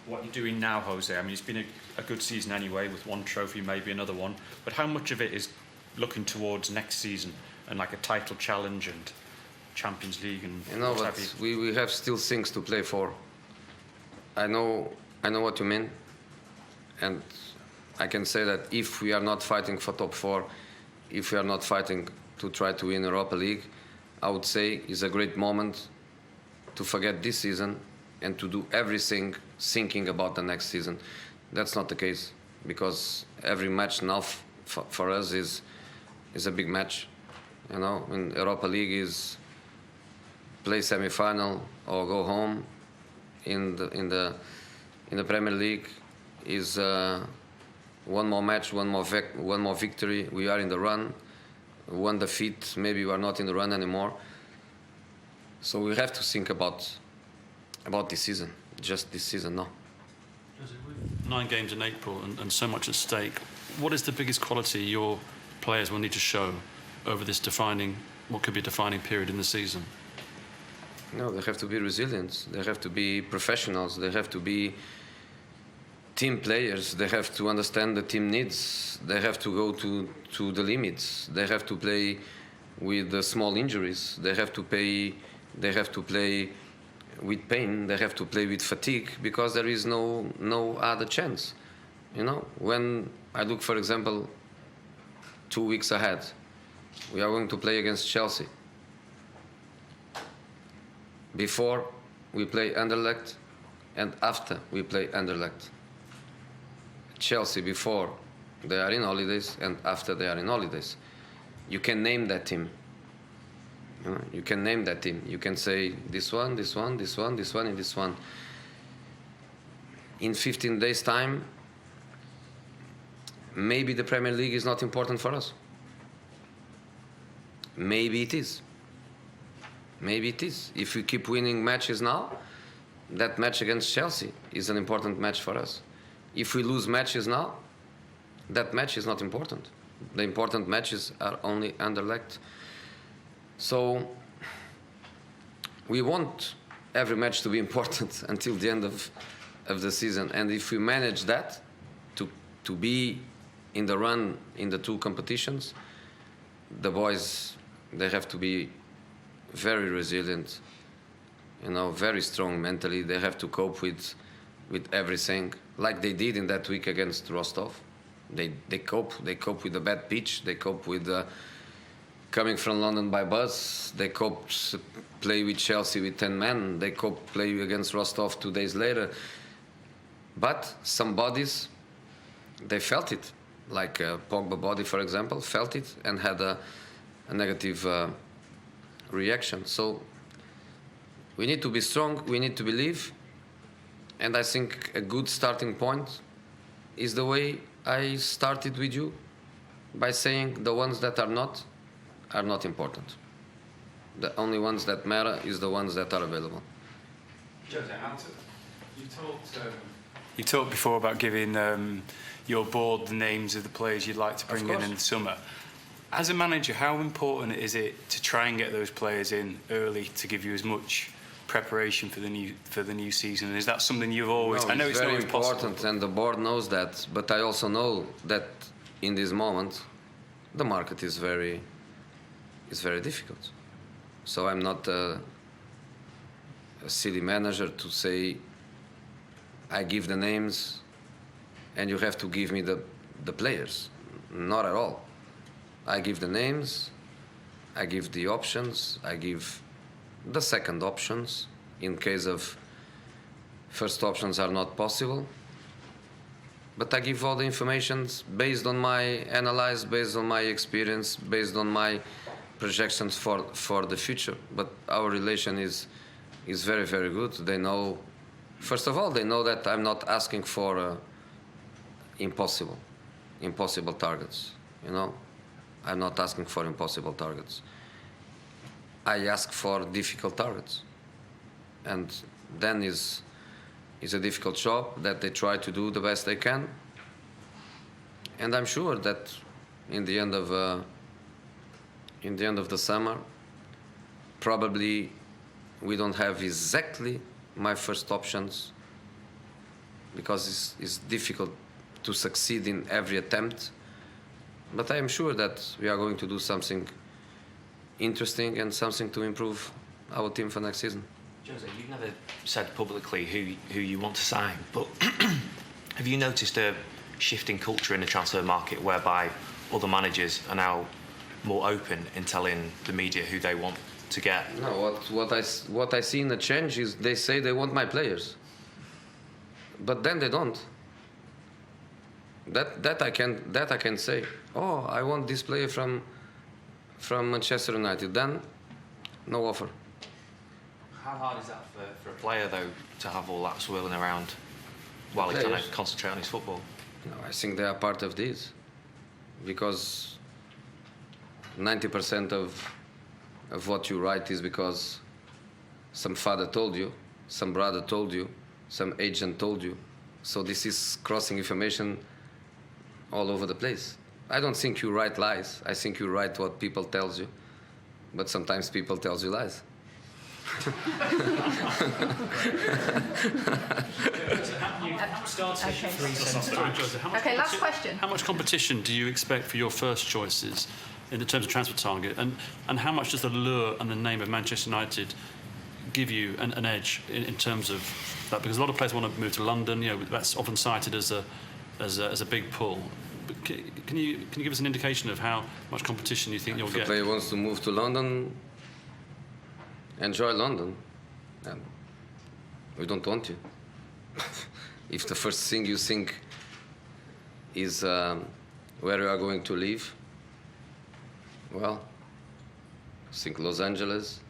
what you're doing now, Jose? I mean, it's been a good season anyway, with one trophy, maybe another one. But how much of it is looking towards next season and like a title challenge and Champions League and but we have still things to play for. I know what you mean, and I can say that if we are not fighting for top four, if we are not fighting to try to win Europa League, I would say it's a great moment to forget this season and to do everything thinking about the next season. That's not the case, because every match now for us is a big match. In Europa League is play semi-final or go home. In the Premier League is one more match, one more victory. We are in the run. One defeat, maybe we are not in the run anymore. So we have to think about this season, just this season now. 9 games in April and so much at stake. What is the biggest quality your players will need to show over this what could be a defining period in the season? They have to be resilient. They have to be professionals. They have to be team players. They have to understand the team needs. They have to go to the limits. They have to play with the small injuries. They have to play with pain. They have to play with fatigue, because there is no other chance. When I look, for example, 2 weeks ahead, we are going to play against Chelsea. Before we play Anderlecht, and after we play Anderlecht. Chelsea before they are in holidays, and after they are in holidays. You can name that team. You can name that team. You can say this one, this one, this one, this one, and this one. In 15 days' time, maybe the Premier League is not important for us. Maybe it is. Maybe it is. If we keep winning matches now, that match against Chelsea is an important match for us. If we lose matches now, that match is not important. The important matches are only Anderlecht. So we want every match to be important until the end of the season. And if we manage that, to be in the run in the 2 competitions, the boys, they have to be very resilient, very strong mentally. They have to cope with everything, like they did in that week against Rostov. They cope with the bad pitch. They cope with coming from London by bus. They cope play with Chelsea with 10 men. They cope play against Rostov 2 days later. But some bodies, they felt it, like Pogba body, for example, felt it and had a negative reaction. So we need to be strong, we need to believe, and I think a good starting point is the way I started with you, by saying the ones that are not important. The only ones that matter is the ones that are available. You talked before about giving your board the names of the players you'd like to bring in the summer. As a manager, how important is it to try and get those players in early to give you as much preparation for the new season? And is that something you've always? I know it's very not important, possible, and the board knows that. But I also know that in this moment, the market is very difficult. So I'm not a silly manager to say I give the names and you have to give me the players. Not at all. I give the names, I give the options, I give the second options in case of first options are not possible. But I give all the information based on my analysis, based on my experience, based on my projections for the future. But our relation is very, very good. They know, first of all, they know that I'm not asking for impossible targets, I'm not asking for impossible targets. I ask for difficult targets. And then is a difficult job that they try to do the best they can. And I'm sure that in the end of the summer, probably we don't have exactly my first options because it's difficult to succeed in every attempt. But I am sure that we are going to do something interesting and something to improve our team for next season. Jose, you've never said publicly who you want to sign, but have you noticed a shift in culture in the transfer market whereby other managers are now more open in telling the media who they want to get? No, what I see in the change is they say they want my players, but then they don't. That I can say. Oh, I want this player from Manchester United. Then, no offer. How hard is that for a player though to have all that swirling around while he's trying to concentrate on his football? No, I think they are part of this because 90% of what you write is because some father told you, some brother told you, some agent told you. So this is crossing information all over the place. I don't think you write lies. I think you write what people tells you, but sometimes people tells you lies. Okay, last question. How much competition do you expect for your first choices in terms of transfer target, and how much does the lure and the name of Manchester United give you an edge in terms of that? Because a lot of players want to move to London. You know, that's often cited as a big pull. But can you give us an indication of how much competition you think you'll get? If a player wants to move to London, enjoy London, and we don't want you. If the first thing you think is where you are going to live, well, I think Los Angeles,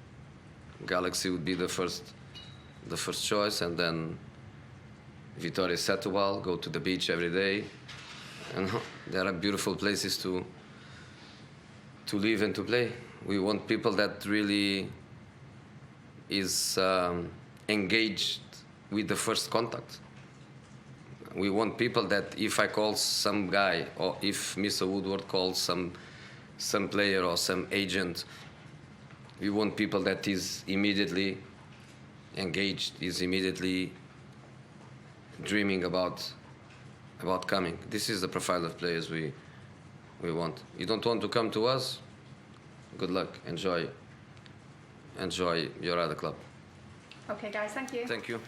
Galaxy would be the first choice, and then Vitória Setúbal, go to the beach every day, and there are beautiful places to live and to play. We want people that really is engaged with the first contact. We want people that if I call some guy or if Mr. Woodward calls some player or some agent, we want people that is immediately engaged, is immediately dreaming about coming. This is the profile of players we want. You don't want to come to us? Good luck. Enjoy your other club. Okay, guys, thank you. Thank you.